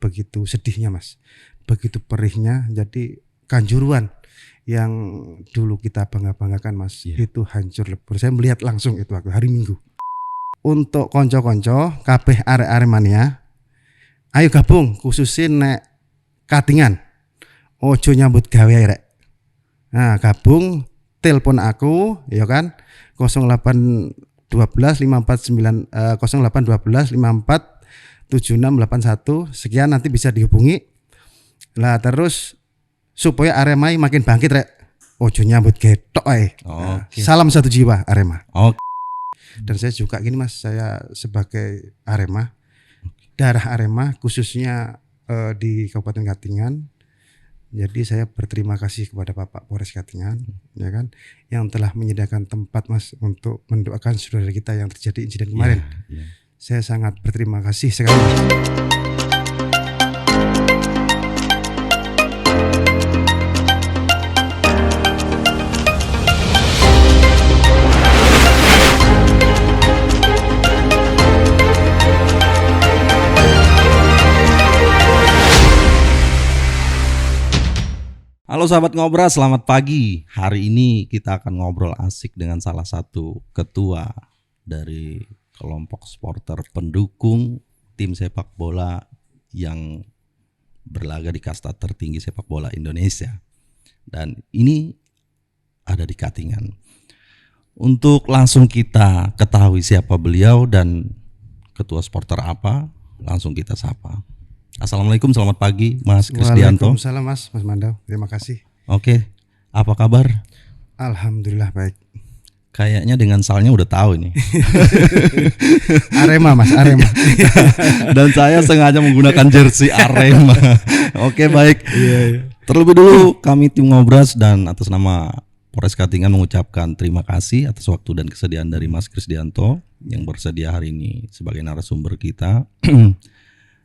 begitu sedihnya Mas, begitu perihnya. Jadi Kanjuruhan yang dulu kita bangga-banggakan Mas, itu hancur lebur. Saya melihat langsung itu waktu hari Minggu. Untuk konco-konco kabeh arek-arek mania, ayo gabung khususin nek Katingan. Ojo nyambut gawe rek. Nah, gabung telepon aku ya kan 0812 549 0812 54 7681 sekian, nanti bisa dihubungi. Lah terus supaya Arema makin bangkit rek. Ojo nyambut getok ae. Nah, salam satu jiwa Arema. Dan saya juga gini Mas, saya sebagai Arema, darah Arema khususnya di Kabupaten Katingan. Jadi saya berterima kasih kepada Bapak Polres Katingan ya kan, yang telah menyediakan tempat Mas untuk mendoakan saudara kita yang terjadi insiden kemarin. Saya sangat berterima kasih sekali. Halo sahabat Ngobras, selamat pagi. Hari ini kita akan ngobrol asik dengan salah satu ketua dari kelompok supporter pendukung tim sepak bola yang berlaga di kasta tertinggi sepak bola Indonesia. Dan ini ada di Katingan. Untuk langsung kita ketahui siapa beliau dan ketua supporter apa, langsung kita sapa. Assalamualaikum, selamat pagi Mas Krisdianto. Waalaikumsalam Mas Mandau, terima kasih. Oke, apa kabar? Alhamdulillah baik. Kayaknya dengan salnya udah tahu ini. Arema Mas, Arema. Dan saya sengaja menggunakan jersey Arema. Oke baik. Terlebih dulu kami tim Ngobras dan atas nama Polres Katingan mengucapkan terima kasih atas waktu dan kesediaan dari Mas Krisdianto yang bersedia hari ini sebagai narasumber kita.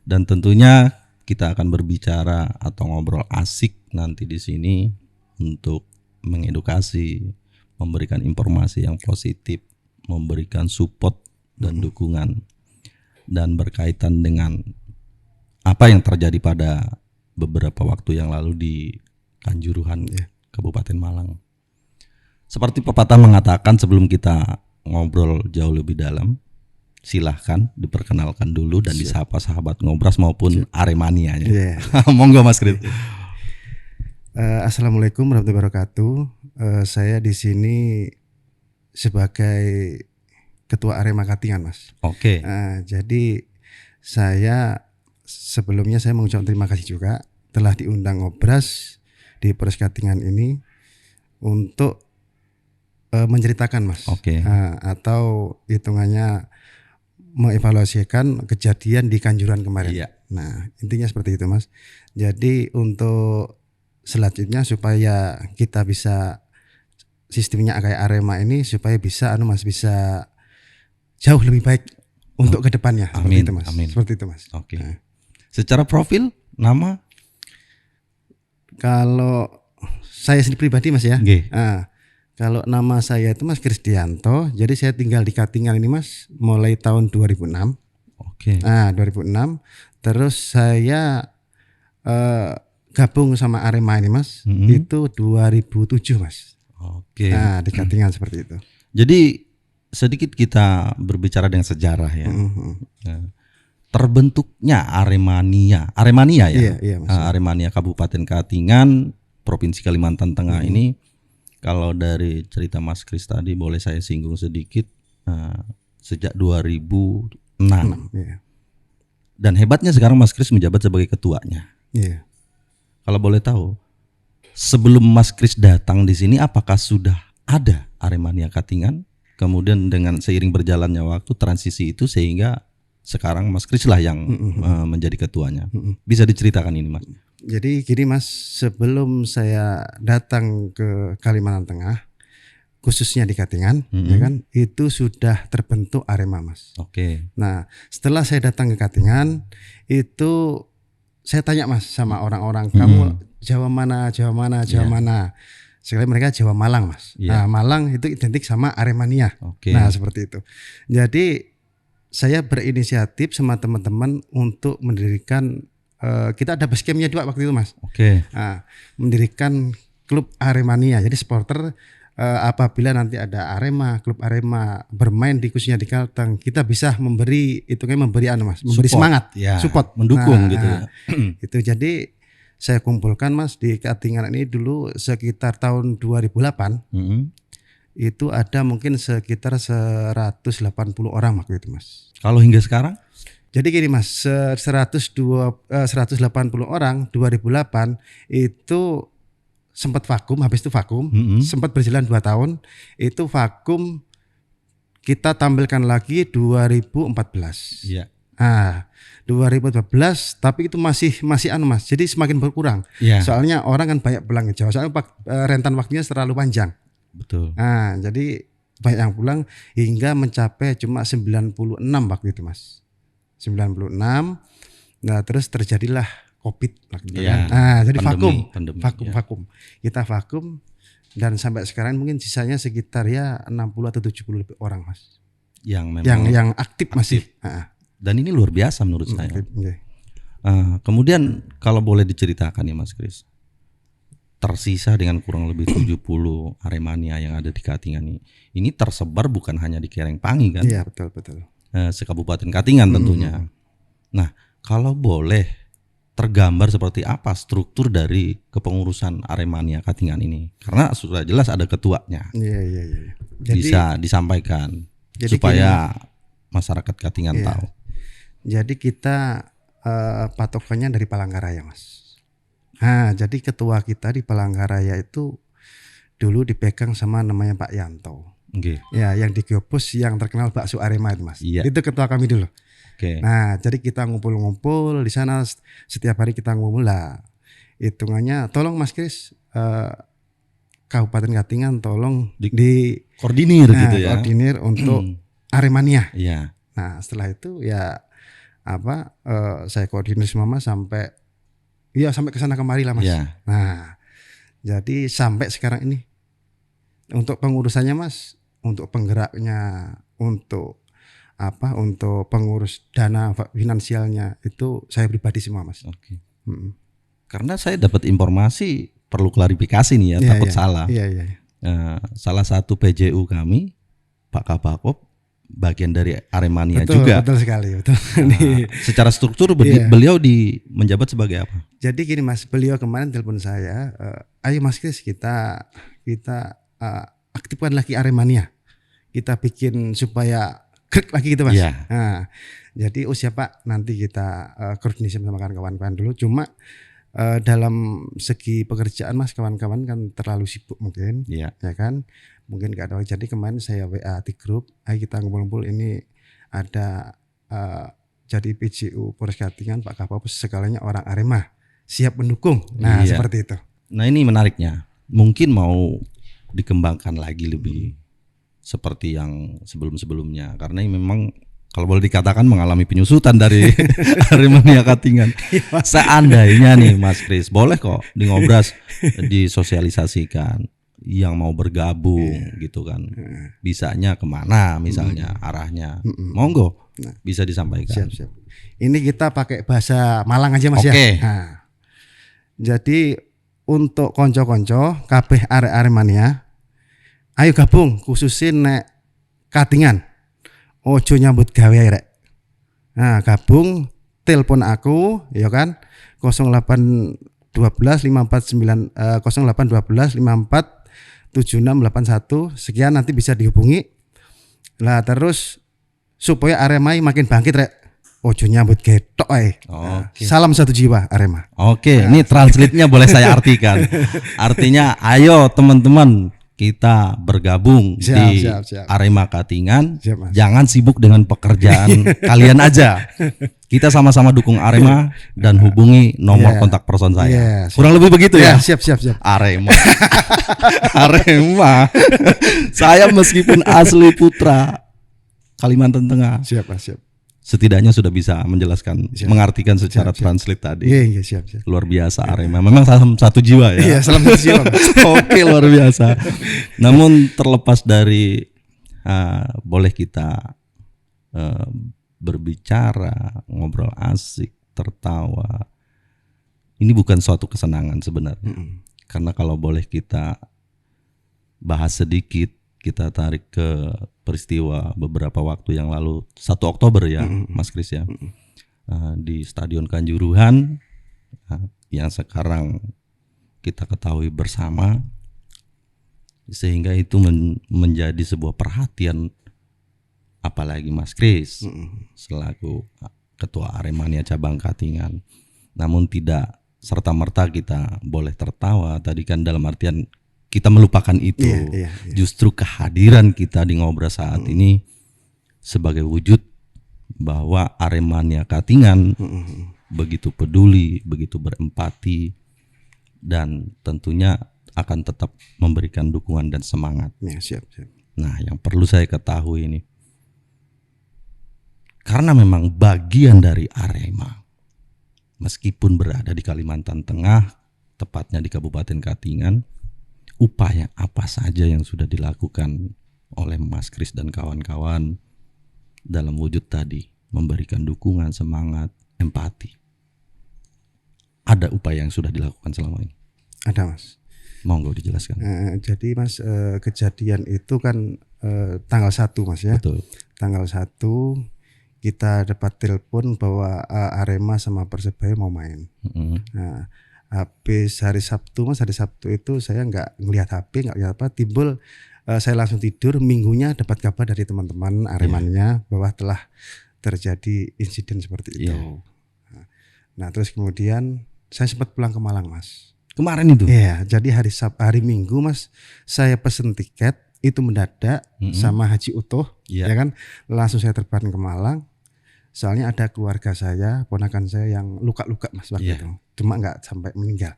Dan tentunya kita akan berbicara atau ngobrol asik nanti di sini untuk mengedukasi, memberikan informasi yang positif, memberikan support dan dukungan, dan berkaitan dengan apa yang terjadi pada beberapa waktu yang lalu di Kanjuruhan, Kabupaten Malang. Seperti pepatah mengatakan, sebelum kita ngobrol jauh lebih dalam, silahkan diperkenalkan dulu dan disapa sahabat Ngobras maupun Aremanianya. Monggo Mas Krit. Assalamualaikum warahmatullahi wabarakatuh. Saya di sini sebagai ketua Arema Katingan Mas. Oke. Jadi saya sebelumnya saya mengucapkan terima kasih juga telah diundang Ngobras di Polres Katingan ini untuk menceritakan Mas. Atau hitungannya mengevaluasikan kejadian di Kanjuruhan kemarin. Nah, intinya seperti itu Mas. Jadi untuk selanjutnya supaya kita bisa sistemnya kayak Arema ini supaya bisa Mas bisa jauh lebih baik untuk kedepannya. Amin. Seperti itu Mas. Amin. Seperti itu Mas. Oke. Nah. Secara profil nama? Kalau saya sendiri pribadi Mas ya. Kalau nama saya itu Mas Krisdianto, jadi saya tinggal di Katingan ini Mas mulai tahun 2006. 2006. Terus saya gabung sama Arema ini Mas, itu 2007 Mas. Di Katingan seperti itu. Jadi sedikit kita berbicara dengan sejarah ya. Terbentuknya Aremania ya. Iya, Aremania Kabupaten Katingan, Provinsi Kalimantan Tengah ini. Kalau dari cerita Mas Kris tadi boleh saya singgung sedikit, sejak 2006. Dan hebatnya sekarang Mas Kris menjabat sebagai ketuanya. Kalau boleh tahu, sebelum Mas Kris datang di sini apakah sudah ada Aremania Katingan? Kemudian dengan seiring berjalannya waktu transisi itu sehingga sekarang Mas Kris lah yang menjadi ketuanya. Bisa diceritakan ini Mas? Jadi gini Mas, sebelum saya datang ke Kalimantan Tengah, khususnya di Katingan, ya kan, itu sudah terbentuk Arema Mas. Nah, setelah saya datang ke Katingan, itu saya tanya Mas sama orang-orang, kamu Jawa mana? Sekali mereka Jawa Malang Mas. Nah, Malang itu identik sama Aremania. Nah, seperti itu. Jadi saya berinisiatif sama teman-teman untuk mendirikan kita ada base campnya juga waktu itu Mas. Oke. Nah, mendirikan klub Aremania. Jadi supporter apabila nanti ada klub Arema bermain khususnya di Kalteng, kita bisa memberi Mas, memberi Support, semangat, ya, support, mendukung gitu ya. Itu jadi saya kumpulkan Mas di Katingan ini dulu sekitar tahun 2008. Itu ada mungkin sekitar 180 orang waktu itu Mas. Kalau hingga sekarang? Jadi gini Mas, 180 orang 2008 itu sempat vakum, habis itu vakum, sempat berjalan 2 tahun, itu vakum kita tampilkan lagi 2014. Iya. 2014 tapi itu masih Mas. Jadi semakin berkurang. Ya. Soalnya orang kan banyak pulang ke Jawa. Soalnya rentan waktunya terlalu panjang. Betul. Jadi banyak yang pulang hingga mencapai cuma 96 waktu itu Mas. 96. Nah, terus terjadilah Covid waktu itu kan. Jadi pandemi, vakum. Kita vakum dan sampai sekarang mungkin sisanya sekitar ya 60 atau 70 lebih orang Mas. Yang memang yang aktif masih. Dan ini luar biasa menurut saya. Okay. Kemudian kalau boleh diceritakan ya Mas Kris, tersisa dengan kurang lebih 70 Aremania yang ada di Katingan ini tersebar bukan hanya di Kerengpangi kan? Iya, betul. Sekabupaten Katingan tentunya. Nah, kalau boleh tergambar seperti apa struktur dari kepengurusan Aremania Katingan ini? Karena sudah jelas ada ketuanya. Iya. Jadi, bisa disampaikan supaya masyarakat Katingan tahu. Jadi kita patokannya dari Palangkaraya Mas. Jadi ketua kita di Palangkaraya itu dulu dipegang sama namanya Pak Yanto. Okay. Ya, yang di Geopus yang terkenal bakso Arema itu Mas. Iya. Itu ketua kami dulu. Okay. Nah, jadi kita ngumpul-ngumpul di sana setiap hari kita ngumpul lah. Hitungannya tolong Mas Kris Kabupaten Katingan tolong di koordinir gitu ya. Koordinir untuk Aremania. Iya. Nah, setelah itu ya saya koordinir semua Mas sampai ke sana kemari lah Mas. Yeah. Nah, jadi sampai sekarang ini untuk pengurusannya Mas, untuk penggeraknya, untuk pengurus dana finansialnya itu saya pribadi semua Mas. Oke. Karena saya dapat informasi perlu klarifikasi nih ya, takut salah. Iya. Salah satu PJU kami Pak Kabakop bagian dari Aremania betul, juga. Betul sekali, betul. Secara struktur beliau menjabat sebagai apa? Jadi gini Mas, beliau kemarin telepon saya, ayo Mas Kris kita aktifkan lagi Aremania. Kita bikin supaya klik lagi gitu Mas. Yeah. Nah, jadi siapa nanti kita koordinasi sama kawan-kawan dulu. Cuma dalam segi pekerjaan Mas, kawan-kawan kan terlalu sibuk mungkin, ya kan? Mungkin gak ada. Jadi kemarin saya WA di grup, ayo kita ngumpul-ngumpul ini ada jadi PJU Polres Katingan Pak Kapolres segalanya orang Arema siap mendukung. Nah seperti itu. Nah ini menariknya, mungkin mau dikembangkan lagi lebih seperti yang sebelum-sebelumnya, karena ini memang kalau boleh dikatakan mengalami penyusutan dari Aremania Katingan. Seandainya nih Mas Kris, boleh kok di Ngobras disosialisasikan yang mau bergabung gitu kan, bisanya kemana misalnya arahnya, monggo bisa disampaikan. Siap. Ini kita pakai bahasa Malang aja Mas ya. Nah, jadi untuk konco-konco kabeh Aremania, ayo gabung khususin nek Katingan. Ojo nyambut gawe rek. Nah, gabung, telepon aku ya kan 0812 549 0812 54 7681 sekian, nanti bisa dihubungi. Lah terus supaya Arema makin bangkit rek. Ojo nyambut getok ae. Salam satu jiwa Arema. Ini translate-nya boleh saya artikan. Artinya ayo teman-teman kita bergabung di Arema Katingan. Jangan sibuk dengan pekerjaan kalian aja. Kita sama-sama dukung Arema dan hubungi nomor kontak person saya. Kurang lebih begitu ya. Siap. Arema. Arema. Saya meskipun asli putra Kalimantan Tengah. Siap. Setidaknya sudah bisa menjelaskan, mengartikan secara translate tadi. Iya, siap. Luar biasa Arema. Memang salam satu jiwa ya. Iya, salam satu jiwa. Oke, luar biasa. Namun terlepas dari boleh kita berbicara, ngobrol asik, tertawa, ini bukan suatu kesenangan sebenarnya. Karena kalau boleh kita bahas sedikit, kita tarik ke peristiwa beberapa waktu yang lalu, 1 Oktober ya, Mas Kris ya, di Stadion Kanjuruhan, yang sekarang kita ketahui bersama, sehingga itu menjadi sebuah perhatian, apalagi Mas Kris selaku Ketua Aremania Cabang Katingan. Namun tidak serta-merta kita boleh tertawa, tadi kan dalam artian kita melupakan itu. Justru kehadiran kita di Ngobras saat ini sebagai wujud bahwa Aremania Katingan begitu peduli, begitu berempati, dan tentunya akan tetap memberikan dukungan dan semangat. Siap. Nah, yang perlu saya ketahui ini, karena memang bagian dari Arema, meskipun berada di Kalimantan Tengah, tepatnya di Kabupaten Katingan, upaya apa saja yang sudah dilakukan oleh Mas Kris dan kawan-kawan dalam wujud tadi, memberikan dukungan, semangat, empati. Ada upaya yang sudah dilakukan selama ini? Ada, Mas. Monggo dijelaskan. Jadi Mas, kejadian itu kan tanggal 1 Mas ya. Betul. Tanggal 1 kita dapat telepon bahwa Arema sama Persebaya mau main. Nah, habis hari Sabtu Mas, hari Sabtu itu saya nggak ngelihat HP, nggak lihat apa, timbul saya langsung tidur. Minggunya dapat kabar dari teman-teman Aremania bahwa telah terjadi insiden seperti itu. Nah, terus kemudian saya sempat pulang ke Malang, Mas. Kemarin itu? Iya, jadi hari Minggu Mas, saya pesen tiket itu mendadak sama Haji Utuh, ya kan, langsung saya terbang ke Malang. Soalnya ada keluarga saya, ponakan saya yang luka-luka Mas waktu itu, cuma nggak sampai meninggal.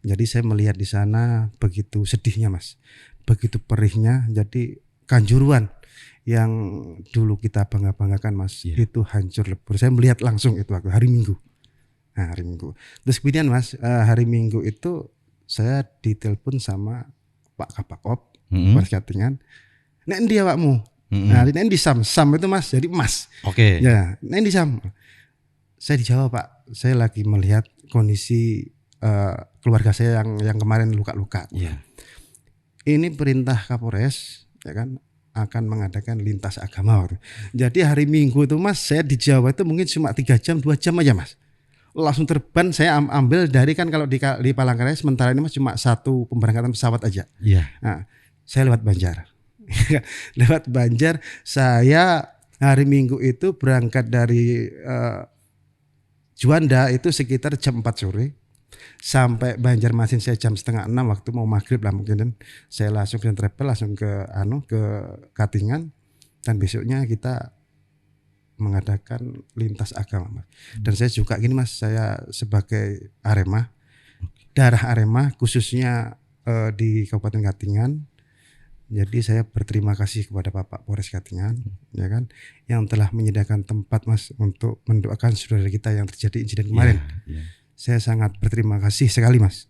Jadi saya melihat di sana begitu sedihnya Mas, begitu perihnya. Jadi Kanjuruhan yang dulu kita bangga-banggakan Mas, itu hancur lebur. Saya melihat langsung itu waktu hari Minggu. Nah, hari Minggu. Terus kemudian Mas, hari Minggu itu saya ditelepon sama Pak Kapakop, Polres Katingan. Nek endi awakmu? Nah, nek di Sam itu Mas, jadi emas. Oke. Ya, nek di Sam. Saya dijawab, Pak, saya lagi melihat kondisi keluarga saya yang kemarin luka-luka. Ini perintah Kapolres, ya kan, akan mengadakan lintas agama waktu. Jadi hari Minggu itu Mas, saya di Jawa itu mungkin cuma 3 jam, 2 jam aja Mas. Langsung terbang, saya ambil dari kan kalau di Palangkaraya sementara ini Mas cuma 1 pemberangkatan pesawat aja. Nah, saya lewat Banjar. Lewat Banjar, saya hari Minggu itu berangkat dari Juanda itu sekitar jam 4 sore. Sampai Banjarmasin saya jam 5:30 waktu mau maghrib lah mungkin, dan saya langsung travel langsung ke Katingan, dan besoknya kita mengadakan lintas agama Mas. Dan saya juga gini Mas, saya sebagai Arema, darah Arema khususnya di Kabupaten Katingan. Jadi saya berterima kasih kepada Bapak Polres Katingan, ya kan, yang telah menyediakan tempat Mas untuk mendoakan saudara kita yang terjadi insiden kemarin. Saya sangat berterima kasih sekali Mas.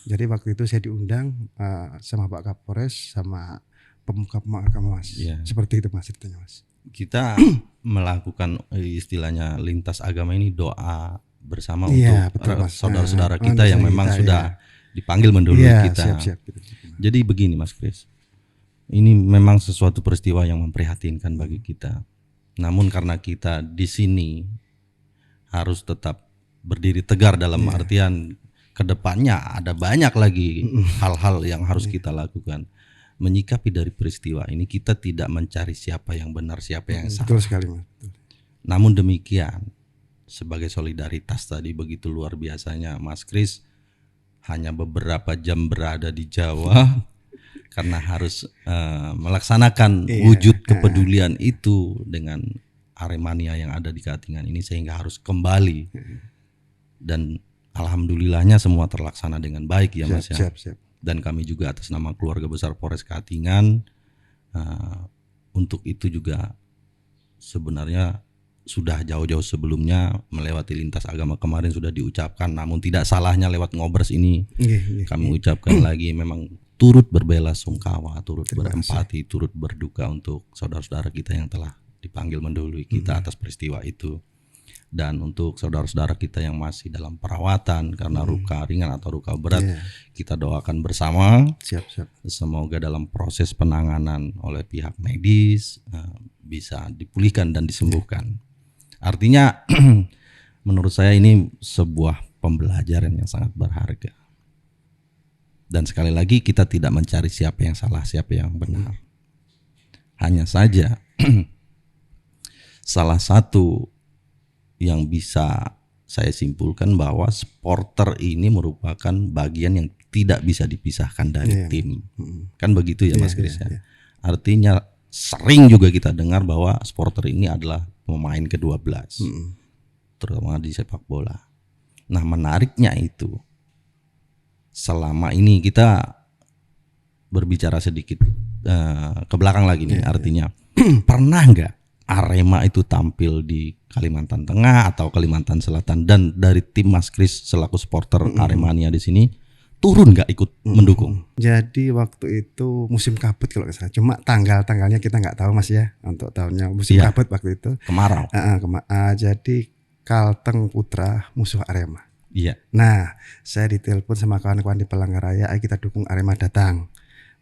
Jadi waktu itu saya diundang sama Pak Kapolres sama pemuka agama Mas. Seperti itu Mas ceritanya Mas. Kita melakukan istilahnya lintas agama ini doa bersama untuk saudara-saudara kita yang memang sudah dipanggil mendahului kita. Siap. Jadi begini Mas Kris, ini memang sesuatu peristiwa yang memprihatinkan bagi kita. Namun karena kita di sini harus tetap berdiri tegar dalam artian kedepannya ada banyak lagi hal-hal yang harus kita lakukan. Menyikapi dari peristiwa ini, kita tidak mencari siapa yang benar, siapa yang salah. Betul sekali Mas. Namun demikian, sebagai solidaritas tadi begitu luar biasanya Mas Kris hanya beberapa jam berada di Jawa karena harus melaksanakan wujud kepedulian itu dengan Aremania yang ada di Katingan ini, sehingga harus kembali. Dan alhamdulillahnya semua terlaksana dengan baik ya Mas ya. Siap. Dan kami juga atas nama keluarga besar Polres Katingan untuk itu juga sebenarnya sudah jauh-jauh sebelumnya melewati lintas agama kemarin sudah diucapkan, namun tidak salahnya lewat Ngobras ini kami ucapkan lagi, memang turut berbelasungkawa, turut berempati, turut berduka untuk saudara-saudara kita yang telah dipanggil mendahului kita atas peristiwa itu. Dan untuk saudara-saudara kita yang masih dalam perawatan karena luka ringan atau luka berat, kita doakan bersama. Siap. Semoga dalam proses penanganan oleh pihak medis bisa dipulihkan dan disembuhkan. Artinya menurut saya ini sebuah pembelajaran yang sangat berharga. Dan sekali lagi kita tidak mencari siapa yang salah, siapa yang benar. Hanya saja salah satu yang bisa saya simpulkan bahwa supporter ini merupakan bagian yang tidak bisa dipisahkan dari tim. Kan begitu ya Mas Kris ya. Artinya sering juga kita dengar bahwa supporter ini adalah pemain ke-12. Terutama di sepak bola. Nah, menariknya itu selama ini kita berbicara sedikit ke belakang lagi nih, artinya pernah nggak Arema itu tampil di Kalimantan Tengah atau Kalimantan Selatan dan dari tim Mas Kris selaku supporter Aremania di sini turun nggak ikut mendukung? Jadi waktu itu musim kabut kalau nggak salah. Cuma tanggalnya kita nggak tahu Mas ya, untuk tahunnya musim kabut waktu itu. Kemarau. Jadi Kalteng Putra musuh Arema. Iya. Nah, saya ditelepon sama kawan-kawan di Palangkaraya, ayo kita dukung Arema datang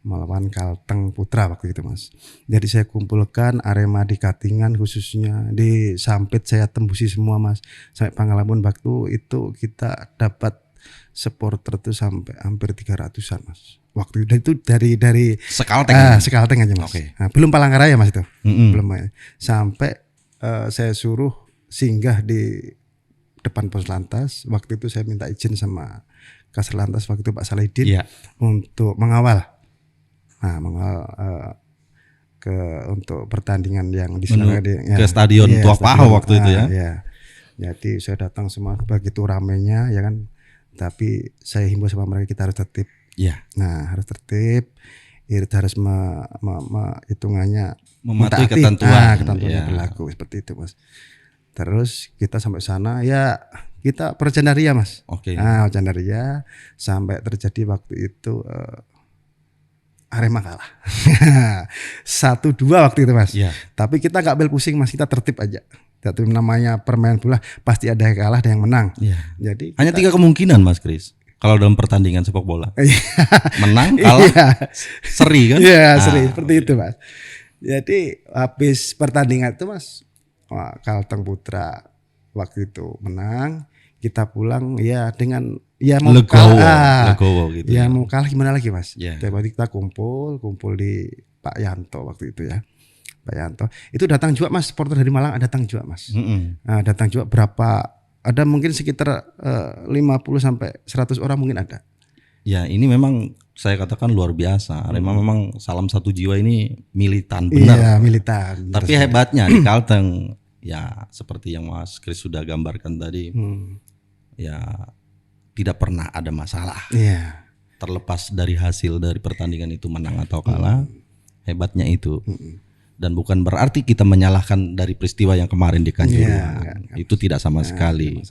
melawan Kalteng Putra waktu itu Mas. Jadi saya kumpulkan Arema di Katingan khususnya, di Sampit saya tembusi semua Mas. Sampai Pangalamun waktu itu kita dapat supporter tuh sampai hampir 300-an Mas. Waktu itu dari Sekalteng. Sekalteng aja Mas. Okay. Nah, belum Palangkaraya Mas itu. Belum. Sampai saya suruh singgah di depan pos lantas. Waktu itu saya minta izin sama Kasar Lantas waktu itu Pak Salahuddin untuk mengawal. Nah, untuk pertandingan yang di sana ke stadion Tua Paho waktu itu ya. Jadi saya datang semua begitu ramenya ya kan. Tapi saya himbau sama mereka kita harus tertib. Nah, harus tertib. Harus hitungannya mematuhi ketentuan yang berlaku seperti itu Mas. Terus kita sampai sana ya kita perjandaria Mas. Nah, perjandaria sampai terjadi waktu itu Arema kalah 1-2 waktu itu Mas. Tapi kita nggak bel pusing Mas, kita tertib aja. Itu namanya permainan bola, pasti ada yang kalah ada yang menang. Jadi hanya 3 kemungkinan Mas Kris kalau dalam pertandingan sepak bola. Menang, kalah, seri kan? Seri seperti itu Mas. Jadi habis pertandingan itu Mas, Kalteng Putra waktu itu menang, kita pulang ya dengan mau legowo gitu. Mau kalah gimana lagi Mas? Tiba-tiba kita kumpul di Pak Yanto waktu itu ya. Pak Yanto itu datang juga Mas, supporter dari Malang datang juga Mas. Nah, datang juga ada mungkin sekitar 50 sampai 100 orang mungkin ada. Ya, ini memang saya katakan luar biasa. Arema memang salam satu jiwa ini militan benar. Iya, militan. Tapi hebatnya di Kalteng ya seperti yang Mas Kris sudah gambarkan tadi. Ya tidak pernah ada masalah. Terlepas dari hasil dari pertandingan itu menang atau kalah, hebatnya itu. Dan bukan berarti kita menyalahkan dari peristiwa yang kemarin di Kanjuruhan. Itu tidak sama sekali.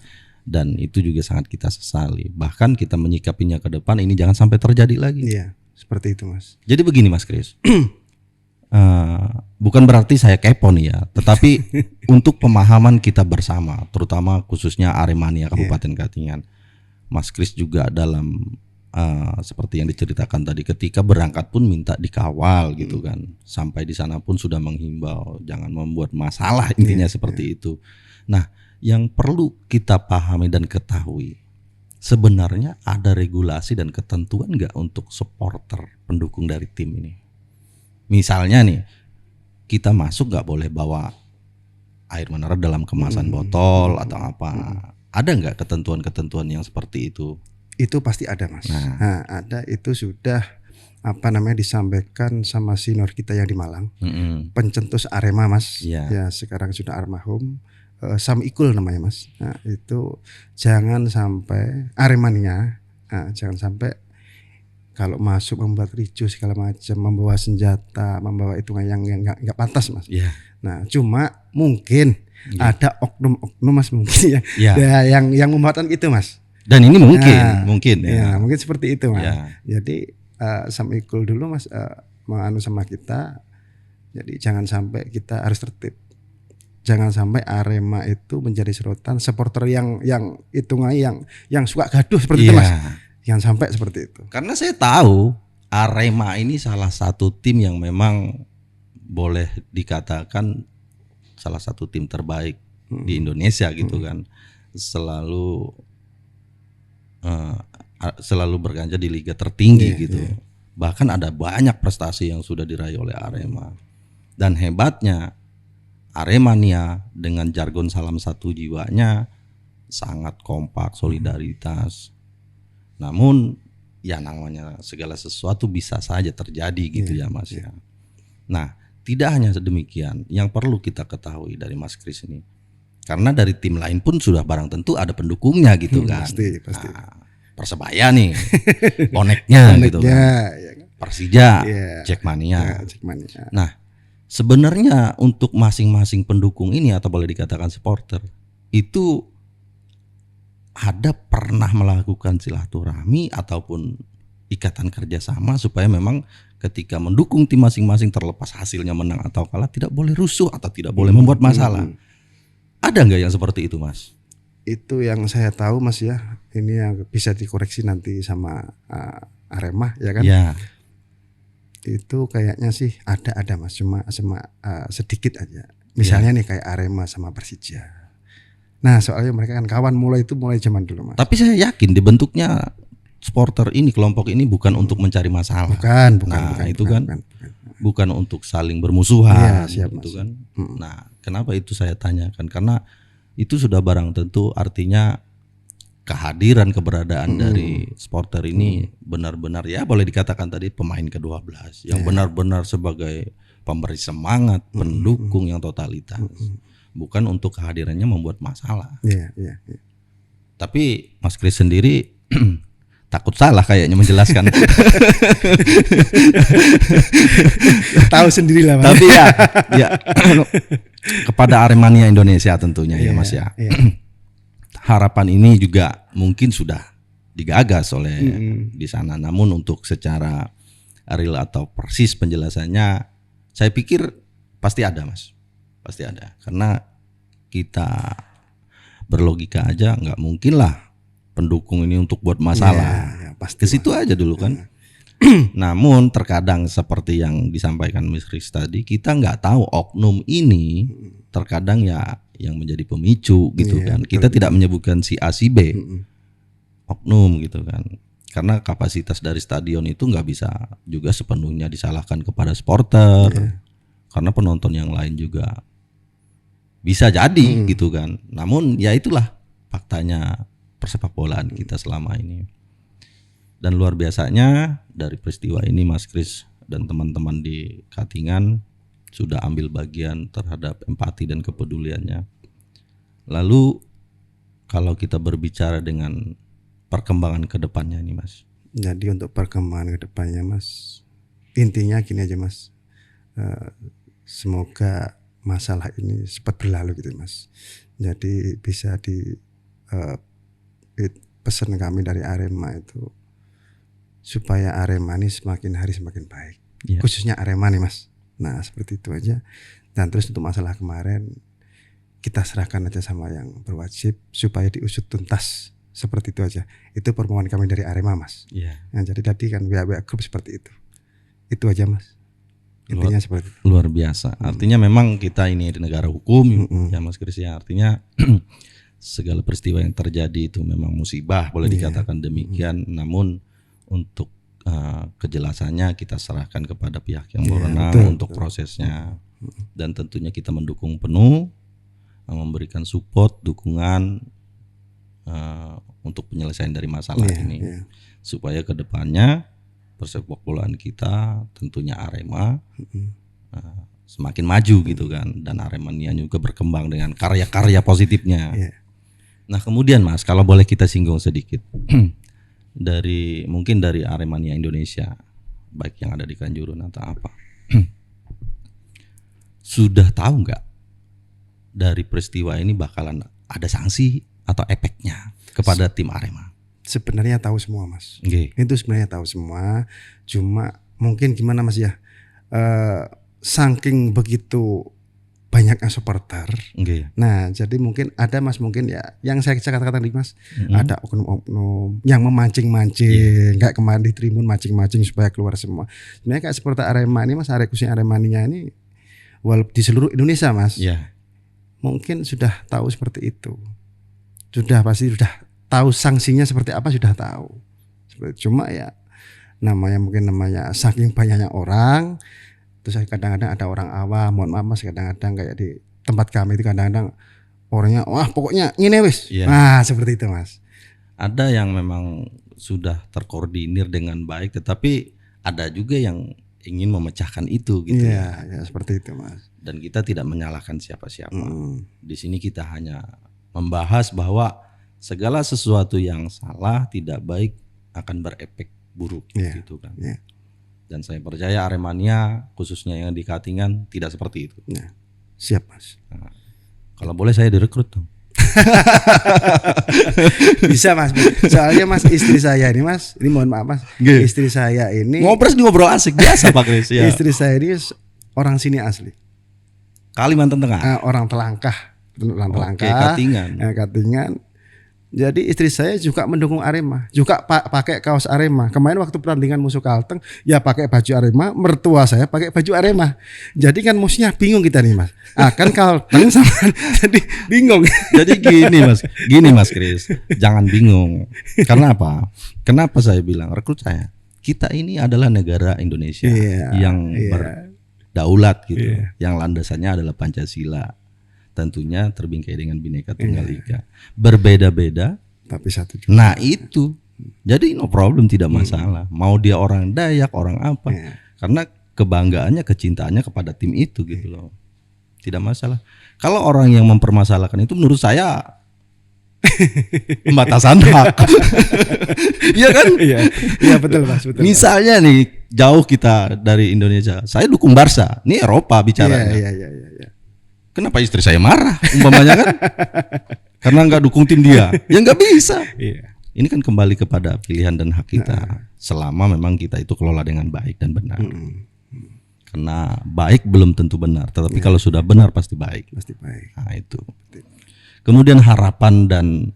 Dan itu juga sangat kita sesali. Bahkan kita menyikapinya ke depan ini jangan sampai terjadi lagi. Seperti itu Mas. Jadi begini Mas Kris. Bukan berarti saya kepo nih ya, tetapi untuk pemahaman kita bersama, terutama khususnya Aremania Kabupaten Katingan. Mas Kris juga dalam seperti yang diceritakan tadi, ketika berangkat pun minta dikawal gitu kan, sampai di sana pun sudah menghimbau jangan membuat masalah, intinya seperti itu. Nah, yang perlu kita pahami dan ketahui, sebenarnya ada regulasi dan ketentuan nggak untuk supporter pendukung dari tim ini? Misalnya nih, kita masuk nggak boleh bawa air mineral dalam kemasan botol atau apa? Ada nggak ketentuan-ketentuan yang seperti itu? Itu pasti ada Mas. Nah, ada, itu sudah disampaikan sama senior kita yang di Malang, pencetus Arema Mas. Ya sekarang sudah almarhum, Sam Ikul namanya Mas. Nah, itu jangan sampai Aremania, jangan sampai kalau masuk membuat ricuh segala macam, membawa senjata, membawa itu yang nggak pantas Mas. Nah, cuma mungkin ada oknum-oknum Mas mungkin yang membuatkan itu Mas. Dan ini mungkin mungkin seperti itu Mas. Jadi Sam Ikul dulu Mas menganu sama kita. Jadi jangan sampai kita harus tertib. jangan sampai Arema itu menjadi sorotan supporter yang hitungannya yang suka gaduh seperti itu, Mas. Jangan sampai seperti itu. Karena saya tahu Arema ini salah satu tim yang memang boleh dikatakan salah satu tim terbaik di Indonesia gitu kan. Selalu berkaca di liga tertinggi gitu. Bahkan ada banyak prestasi yang sudah diraih oleh Arema. Dan hebatnya Aremania dengan jargon salam satu jiwanya sangat kompak, solidaritas. Namun ya namanya segala sesuatu bisa saja terjadi gitu ya Mas ya. Nah, tidak hanya demikian, yang perlu kita ketahui dari Mas Kris ini, karena dari tim lain pun sudah barang tentu ada pendukungnya gitu kan. Pasti. Nah, Persebaya nih, boneknya gitu kan. Persija, Jackmania. Nah, sebenarnya untuk masing-masing pendukung ini atau boleh dikatakan supporter itu ada pernah melakukan silaturahmi ataupun ikatan kerjasama supaya memang ketika mendukung tim masing-masing terlepas hasilnya menang atau kalah tidak boleh rusuh atau tidak boleh membuat masalah. Ada nggak yang seperti itu, Mas? Itu yang saya tahu, Mas ya. Ini yang bisa dikoreksi nanti sama Arema ya kan? Ya. Itu kayaknya sih ada Mas, cuma sedikit aja. Misalnya nih kayak Arema sama Persija. Nah, soalnya mereka kan kawan mulai zaman dulu, Mas. Tapi saya yakin dibentuknya supporter ini, kelompok ini bukan untuk mencari masalah. Bukan. Bukan untuk saling bermusuhan, siap, gitu Mas. kan. Nah, kenapa itu saya tanyakan? Karena itu sudah barang tentu artinya kehadiran keberadaan dari supporter ini benar-benar ya boleh dikatakan tadi pemain ke-12 yang benar-benar sebagai pemberi semangat, pendukung yang totalitas. Bukan untuk kehadirannya membuat masalah. Tapi Mas Kris sendiri takut salah kayaknya menjelaskan. Tahu sendirilah, Mas. Tapi ya kepada Aremania Indonesia tentunya ya Mas ya. Harapan ini juga mungkin sudah digagas oleh di sana. Namun untuk secara real atau persis penjelasannya, saya pikir pasti ada, Mas. Pasti ada. Karena kita berlogika aja nggak mungkin lah pendukung ini untuk buat masalah. Pasti. Ke situ aja dulu kan. Namun terkadang seperti yang disampaikan Mas Kris tadi, kita nggak tahu oknum ini terkadang ya yang menjadi pemicu gitu kan. Kita tidak menyebutkan si A si B, oknum gitu kan. Karena kapasitas dari stadion itu nggak bisa juga sepenuhnya disalahkan kepada supporter, karena penonton yang lain juga bisa jadi gitu kan. Namun ya itulah faktanya persepak bolaan kita selama ini. Dan luar biasanya dari peristiwa ini Mas Kris dan teman-teman di Katingan sudah ambil bagian terhadap empati dan kepeduliannya. Lalu kalau kita berbicara dengan perkembangan ke depannya nih Mas. Jadi untuk perkembangan ke depannya Mas, intinya gini aja Mas. Semoga masalah ini cepat berlalu gitu Mas. Jadi bisa pesan kami dari Arema itu supaya Arema ini semakin hari semakin baik. Khususnya Arema nih Mas. Nah seperti itu aja. Dan terus untuk masalah kemarin kita serahkan aja sama yang berwajib supaya diusut tuntas. Seperti itu aja. Itu permohonan kami dari Arema Mas. Nah, jadi tadi kan WA grup seperti itu. Itu aja Mas. Intinya seperti itu. Luar biasa. Artinya memang kita ini di negara hukum ya Mas Kris ya. Artinya segala peristiwa yang terjadi itu memang musibah boleh dikatakan demikian. Namun untuk kejelasannya kita serahkan kepada pihak yang berwenang untuk prosesnya. Dan tentunya kita mendukung penuh, memberikan support, dukungan untuk penyelesaian dari masalah ini. Supaya kedepannya persepak bolaan kita tentunya Arema semakin maju gitu kan. Dan Aremania juga berkembang dengan karya-karya positifnya. Nah kemudian Mas, kalau boleh kita singgung sedikit mungkin dari Aremania Indonesia, baik yang ada di Kanjuruhan atau apa, sudah tahu nggak dari peristiwa ini bakalan ada sanksi atau efeknya kepada tim Arema? Sebenarnya tahu semua Mas. Itu sebenarnya tahu semua. Cuma mungkin gimana Mas ya, saking begitu banyaknya supporter. Nggih. Nah, jadi mungkin ada Mas, mungkin ya yang saya katakan tadi Mas, ada oknum-oknum yang memancing-mancing, kayak kemarin di Tribun mancing-mancing supaya keluar semua. Sebenarnya kayak supporter Arema ini Mas, khususnya Aremania ini walaupun di seluruh Indonesia Mas, mungkin sudah tahu seperti itu. Pasti sudah tahu sanksinya seperti apa, sudah tahu. Cuma ya namanya saking banyaknya orang. Terus kadang-kadang ada orang awam, mohon maaf Mas, kadang-kadang kayak di tempat kami itu kadang-kadang orangnya wah pokoknya ini wis. Nah, seperti itu Mas. Ada yang memang sudah terkoordinir dengan baik, tetapi ada juga yang ingin memecahkan itu gitu. Iya, ya seperti itu Mas. Dan kita tidak menyalahkan siapa-siapa. Di sini kita hanya membahas bahwa segala sesuatu yang salah, tidak baik akan berefek buruk gitu kan. Dan saya percaya Aremania khususnya yang di Katingan tidak seperti itu. Nah, siap Mas. Nah, kalau boleh saya direkrut dong. Bisa Mas. Soalnya Mas, istri saya ini Mas, ini mohon maaf Mas, istri saya ini ngobrol asik biasa Pak Kris ya. Istri saya ini orang sini asli. Kalimantan Tengah. Orang Telangkah. Katingan. Katingan. Jadi istri saya juga mendukung Arema, juga pakai kaos Arema. Kemarin waktu pertandingan musuh Kalteng, ya pakai baju Arema, mertua saya pakai baju Arema. Jadi kan musuhnya bingung kita nih Mas. Kan Kalteng sama jadi bingung. Jadi gini Mas Kris, jangan bingung. Karena apa? Kenapa saya bilang rekrut saya? Kita ini adalah negara Indonesia yang berdaulat gitu, yang landasannya adalah Pancasila. Tentunya terbingkai dengan Bhinneka Tunggal Ika. Berbeda-beda tapi satu juga. Nah itu. Jadi no problem, tidak masalah. Mau dia orang Dayak, orang apa. Karena kebanggaannya, kecintaannya kepada tim itu gitu loh. Tidak masalah. Kalau orang yang mempermasalahkan itu menurut saya pembatasan hak. Iya kan? Iya betul Mas, betul. Misalnya nih jauh kita dari Indonesia. Saya dukung Barca. Ini Eropa bicaranya. Iya. Kenapa istri saya marah umpamanya kan? Karena nggak dukung tim dia. Ya nggak bisa. Ini kan kembali kepada pilihan dan hak kita. Selama memang kita itu kelola dengan baik dan benar. Karena baik belum tentu benar, tetapi kalau sudah benar pasti baik. Pasti baik. Nah itu. Kemudian harapan dan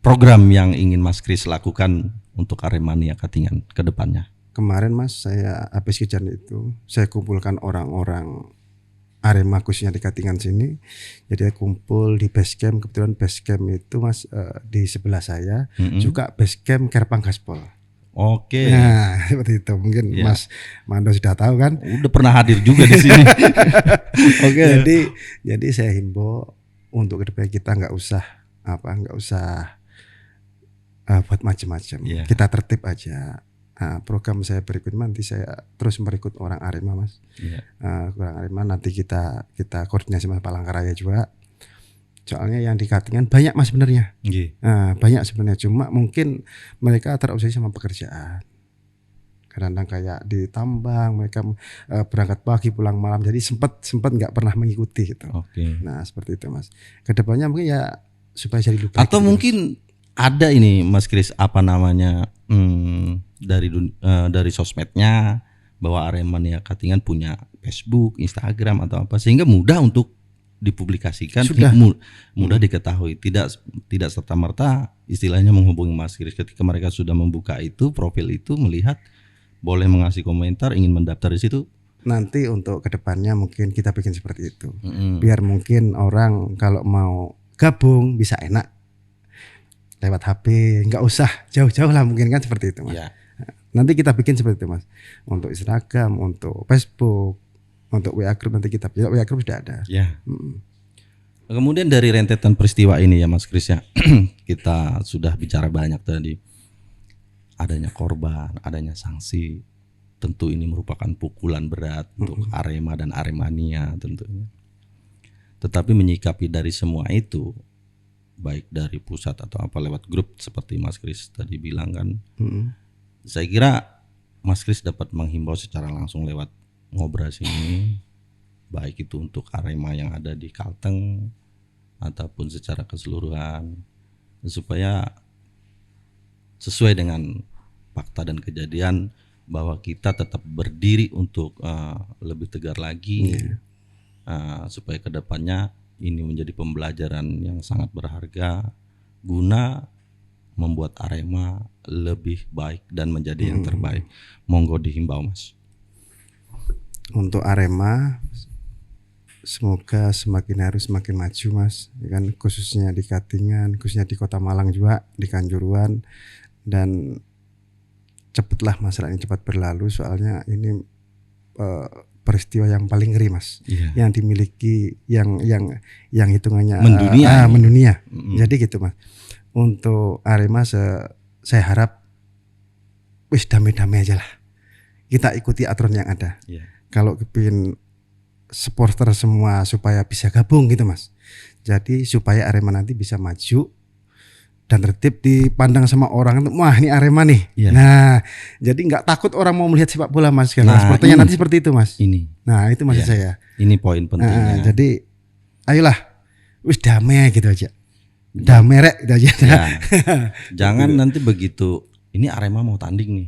program yang ingin Mas Kris lakukan untuk Aremania Katingan ke depannya. Kemarin Mas, saya habis kejadian itu, saya kumpulkan orang-orang Arema khususnya di Katingan sini. Jadi kumpul di base camp. Kebetulan base camp itu Mas di sebelah saya juga base camp Kerpang Gaspol. Oke. Nah, seperti itu. Mungkin Mas Mando sudah tahu kan? Udah pernah hadir juga di sini. Oke. Jadi saya himbau untuk kedepan kita nggak usah buat macam-macam. Kita tertib aja. Program saya berikutnya nanti saya terus merekrut orang Arema Mas. Orang Arema nanti kita koordinasi sama Palangkaraya juga. Soalnya yang di Katingan banyak Mas sebenarnya. Banyak sebenarnya, cuma mungkin mereka terobsesi sama pekerjaan. Kadang-kadang kayak di tambang mereka berangkat pagi pulang malam, jadi sempat nggak pernah mengikuti gitu. Nah seperti itu Mas. Kedepannya mungkin ya supaya jadi lupa. Atau gitu, mungkin ada ini Mas Kris dari sosmednya bahwa Aremania Katingan punya Facebook, Instagram atau apa sehingga mudah untuk dipublikasikan, mudah diketahui, tidak serta-merta istilahnya menghubungi Mas Kris ketika mereka sudah membuka itu profil itu, melihat boleh mengasih komentar, ingin mendaftar di situ. Nanti untuk kedepannya mungkin kita bikin seperti itu, biar mungkin orang kalau mau gabung bisa enak lewat HP, nggak usah jauh-jauh lah mungkin kan seperti itu Mas. Nanti kita bikin seperti itu Mas. Untuk Instagram, untuk Facebook, untuk WA Group nanti kita bikin. WA Group sudah ada. Kemudian dari rentetan peristiwa ini ya Mas Kris ya, kita sudah bicara banyak tadi. Adanya korban, adanya sanksi. Tentu ini merupakan pukulan berat untuk Arema dan Aremania tentunya. Tetapi menyikapi dari semua itu, baik dari pusat atau apa lewat grup seperti Mas Kris tadi bilang kan, saya kira Mas Kris dapat menghimbau secara langsung lewat ngobras ini, baik itu untuk Arema yang ada di Kalteng ataupun secara keseluruhan, supaya sesuai dengan fakta dan kejadian bahwa kita tetap berdiri untuk lebih tegar lagi, supaya kedepannya ini menjadi pembelajaran yang sangat berharga guna membuat Arema lebih baik dan menjadi yang terbaik. Monggo dihimbau, Mas. Untuk Arema semoga semakin hari semakin maju, Mas, ya kan, khususnya di Katingan, khususnya di Kota Malang juga, di Kanjuruhan, dan cepatlah masalah ini cepat berlalu, soalnya ini peristiwa yang paling ngeri, Mas, yang dimiliki yang hitungannya mendunia. Jadi gitu, Mas. Untuk Arema saya harap wis damai-damai aja lah, kita ikuti aturan yang ada. Kalau kepingin supporter semua supaya bisa gabung gitu, Mas, jadi supaya Arema nanti bisa maju dan tertib dipandang sama orang, wah ini Arema nih. Nah, jadi nggak takut orang mau melihat sepak bola, Mas. Sepertinya nanti seperti itu, Mas. Nah, itu maksud saya. Ini poin pentingnya. Jadi ayolah, wis damai gitu aja. Damai rek gitu aja. Jangan nanti begitu ini Arema mau tanding nih,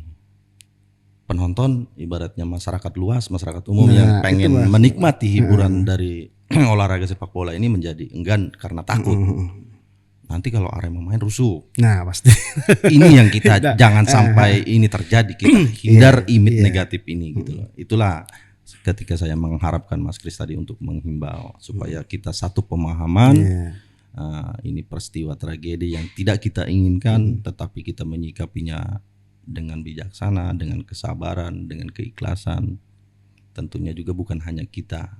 penonton ibaratnya masyarakat luas, masyarakat umum yang pengen menikmati hiburan dari olahraga sepak bola ini menjadi enggan karena takut. Nanti kalau Arema main rusuh. Nah, pasti. Ini yang kita jangan sampai ini terjadi. Kita hindar image negatif ini gitu loh. Itulah ketika saya mengharapkan Mas Kris tadi untuk menghimbau supaya kita satu pemahaman. Ini peristiwa tragedi yang tidak kita inginkan, tetapi kita menyikapinya dengan bijaksana, dengan kesabaran, dengan keikhlasan. Tentunya juga bukan hanya kita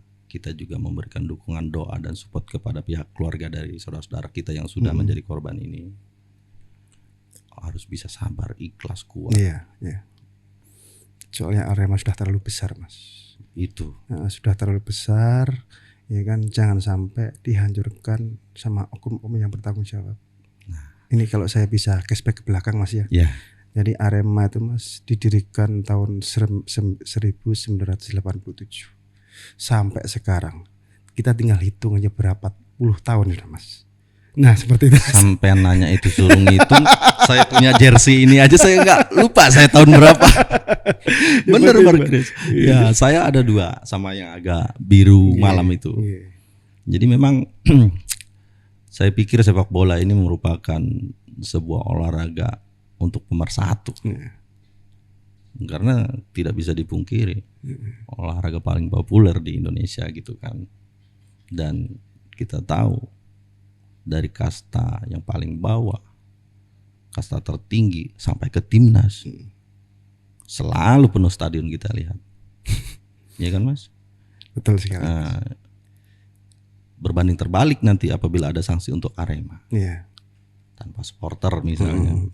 juga memberikan dukungan doa dan support kepada pihak keluarga dari saudara-saudara kita yang sudah menjadi korban ini. Harus bisa sabar, ikhlas, kuat. Soalnya Arema sudah terlalu besar, Mas. Itu. Sudah terlalu besar, ya kan. Jangan sampai dihancurkan sama oknum-oknum yang bertanggung jawab. Ini kalau saya bisa flashback ke belakang, Mas, ya. Jadi Arema itu, Mas, didirikan tahun 1987. Sampai sekarang kita tinggal hitung aja berapa puluh tahun sudah, Mas. Nah, seperti itu. Sampai nanya itu suruh ngitung, saya punya jersey ini aja saya nggak lupa saya tahun berapa. Bener Mas Kris. Ya, saya ada 2 sama yang agak biru malam itu. Jadi memang saya pikir sepak bola ini merupakan sebuah olahraga untuk pemersatu. Karena tidak bisa dipungkiri olahraga paling populer di Indonesia gitu kan. Dan kita tahu dari kasta yang paling bawah, kasta tertinggi sampai ke timnas, selalu penuh stadion kita lihat. Ya kan, Mas? Betul sekali. Berbanding terbalik nanti apabila ada sanksi untuk Arema. Tanpa supporter misalnya.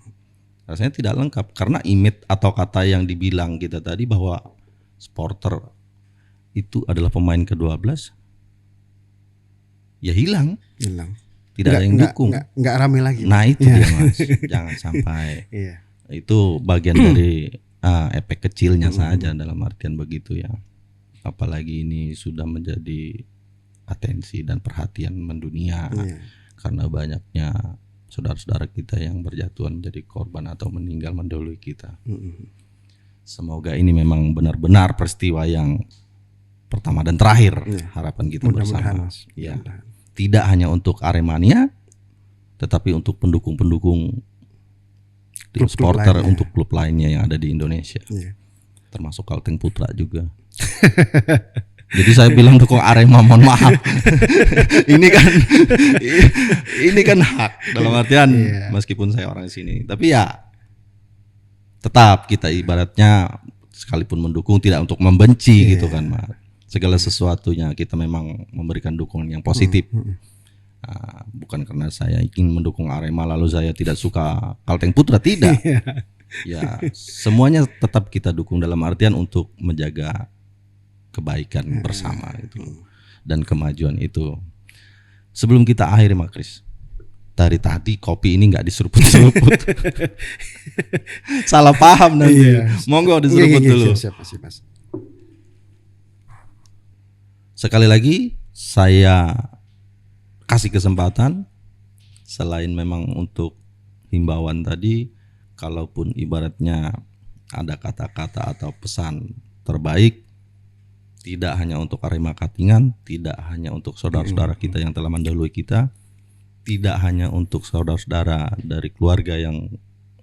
Rasanya tidak lengkap karena image atau kata yang dibilang kita tadi bahwa supporter itu adalah pemain ke-12 ya hilang. Tidak ada yang dukung. Enggak rame lagi. Nah, itu dia, Mas. Jangan sampai. Itu bagian dari efek kecilnya saja dalam artian begitu ya. Apalagi ini sudah menjadi atensi dan perhatian mendunia karena banyaknya saudara-saudara kita yang berjatuhan menjadi korban atau meninggal mendahului kita. Semoga ini memang benar-benar peristiwa yang pertama dan terakhir. Harapan kita bersama. Tidak hanya untuk Aremania, tetapi untuk pendukung-pendukung tim supporter untuk klub lainnya yang ada di Indonesia. Termasuk Kalteng Putra juga. Jadi saya bilang dukung Arema, mohon maaf. ini kan hak dalam artian meskipun saya orang sini, tapi ya tetap kita ibaratnya sekalipun mendukung tidak untuk membenci gitu kan, Mas. Segala sesuatunya kita memang memberikan dukungan yang positif. Bukan karena saya ingin mendukung Arema lalu saya tidak suka Kalteng Putra, tidak. Ya, semuanya tetap kita dukung dalam artian untuk menjaga kebaikan bersama itu dan kemajuan itu. Sebelum kita akhiri, Mas Kris, dari tadi kopi ini nggak diseruput-seruput. Salah paham nanti. Monggo diseruput dulu. Siap. Sekali lagi saya kasih kesempatan, selain memang untuk himbauan tadi, kalaupun ibaratnya ada kata-kata atau pesan terbaik, tidak hanya untuk Arema Katingan, tidak hanya untuk saudara-saudara kita yang telah mendahului kita, tidak hanya untuk saudara-saudara dari keluarga yang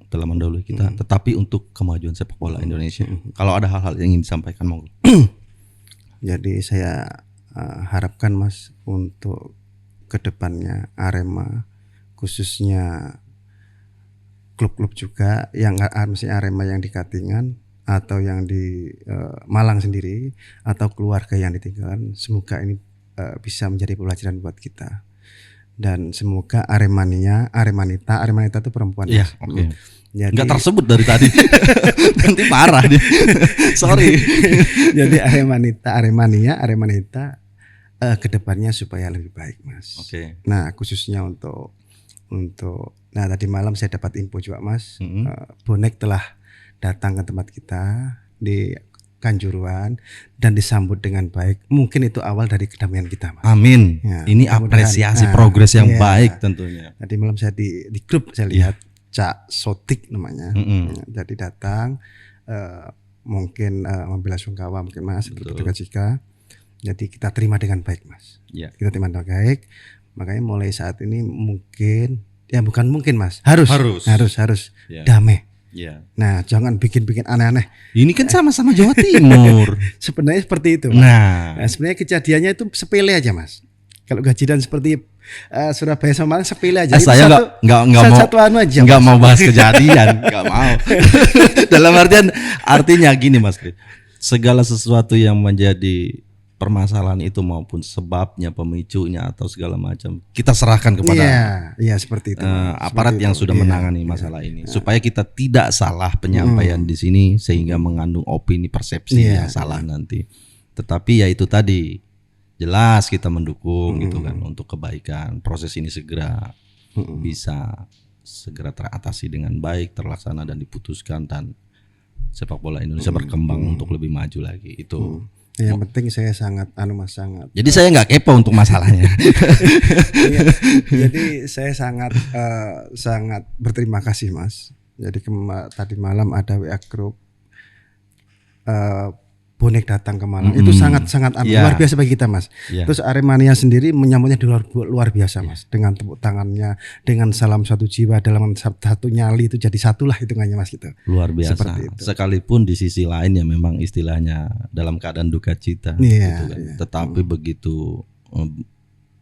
telah mendahului kita, tetapi untuk kemajuan sepak bola Indonesia. Kalau ada hal-hal yang ingin disampaikan, monggo. Jadi saya harapkan Mas untuk kedepannya Arema, khususnya klub-klub juga yang misalnya Arema yang di Katingan atau yang di Malang sendiri atau keluarga yang ditinggalkan, semoga ini bisa menjadi pelajaran buat kita. Dan semoga Aremanita itu perempuan. Iya, oke. Jadi Nggak tersebut dari tadi. Nanti parah dia. Sorry. Jadi Aremanita kedepannya supaya lebih baik, Mas. Oke. Nah, khususnya untuk nah tadi malam saya dapat info juga, Mas. Bonek telah datang ke tempat kita di Kanjuruhan dan disambut dengan baik. Mungkin itu awal dari kedamaian kita, Mas. Amin. Ya, ini apresiasi progres yang baik tentunya. Tadi malam saya di grup saya lihat Cak Sotik namanya. Jadi datang mungkin membela sungkawa mungkin Mas, berduka cita. Jadi kita terima dengan baik, Mas. Ya. Kita terima dengan baik. Makanya mulai saat ini mungkin bukan mungkin, Mas. Harus Ya. damai. Ya. Nah, jangan bikin aneh-aneh. Ini kan sama-sama Jawa Timur. Sebenarnya seperti itu, Mas. Nah, sebenarnya kejadiannya itu sepele aja, Mas. Kalau gajian seperti Surabaya sama Malang sepele aja. Saya nggak mau bahas kejadian, nggak mau. Dalam artinya gini, Mas Kris. Segala sesuatu yang menjadi permasalahan itu maupun sebabnya, pemicunya atau segala macam, kita serahkan kepada seperti itu, aparat yang sudah menangani masalah ini, supaya kita tidak salah penyampaian di sini sehingga mengandung opini persepsi yang salah nanti. Tetapi ya itu tadi, jelas kita mendukung gitu kan untuk kebaikan, proses ini segera bisa segera teratasi dengan baik, terlaksana dan diputuskan, dan sepak bola Indonesia berkembang untuk lebih maju lagi. Itu yang penting saya sangat Jadi saya nggak kepo untuk masalahnya. Jadi saya sangat berterima kasih, Mas. Jadi tadi malam ada WA group Bonek datang ke Malang. Itu sangat luar biasa bagi kita, Mas. Terus Aremania sendiri menyambutnya luar biasa, Mas. Dengan tepuk tangannya, dengan salam satu jiwa, dalam satu nyali, itu jadi satulah hitungannya, Mas, gitu. Luar biasa. Sekalipun di sisi lain ya memang istilahnya dalam keadaan duka cita gitu kan. Tetapi begitu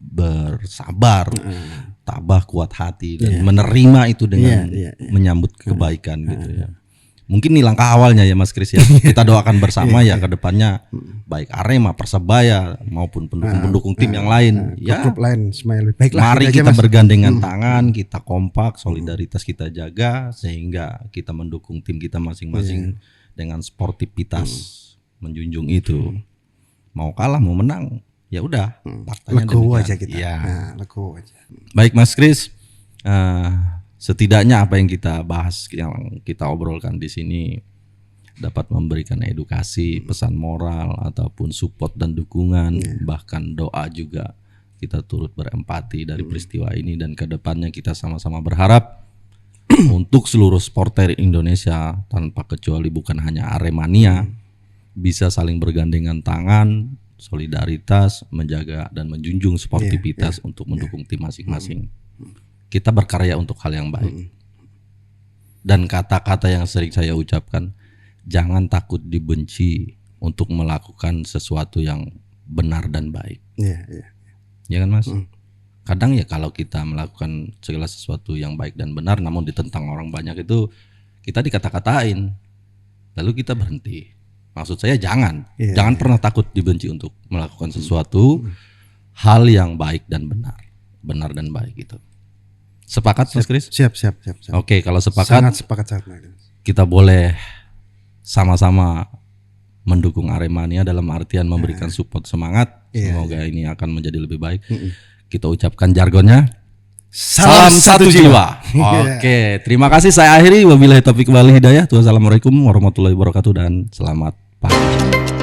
bersabar, tabah, kuat hati dan menerima itu dengan menyambut kebaikan gitu ya. Mungkin ini langkah awalnya ya, Mas Kris ya. Kita doakan bersama ya ke depannya baik Arema, Persebaya maupun pendukung-pendukung tim yang lain klub lain semuanya lebih baik lah. Mari kita bergandengan tangan, kita kompak, solidaritas kita jaga sehingga kita mendukung tim kita masing-masing dengan sportivitas, menjunjung itu. Mau kalah mau menang ya udah, legowo aja kita. Legowo aja. Baik, Mas Kris. Setidaknya apa yang kita bahas, yang kita obrolkan di sini dapat memberikan edukasi, pesan moral ataupun support dan dukungan, bahkan doa juga. Kita turut berempati dari peristiwa ini dan kedepannya kita sama-sama berharap untuk seluruh supporter Indonesia tanpa kecuali, bukan hanya Aremania, bisa saling bergandengan tangan, solidaritas, menjaga dan menjunjung sportivitas untuk mendukung tim masing-masing. Kita berkarya untuk hal yang baik. Dan kata-kata yang sering saya ucapkan, jangan takut dibenci untuk melakukan sesuatu yang benar dan baik. Ya kan, Mas? Kadang ya kalau kita melakukan segala sesuatu yang baik dan benar namun ditentang orang banyak, itu kita dikata-katain, lalu kita berhenti. Maksud saya jangan pernah takut dibenci untuk melakukan sesuatu hal yang baik dan benar dan baik itu. Sepakat, Mas Kris? Siap. Oke, kalau sepakat, sangat sepakat. Kita boleh sama-sama mendukung Aremania dalam artian memberikan support, semangat. Semoga ini akan menjadi lebih baik. Kita ucapkan jargonnya, salam satu jiwa. Oke, terima kasih. Saya akhiri. Wabillahi taufiq wal hidayah. Wassalamualaikum warahmatullahi wabarakatuh dan selamat pagi.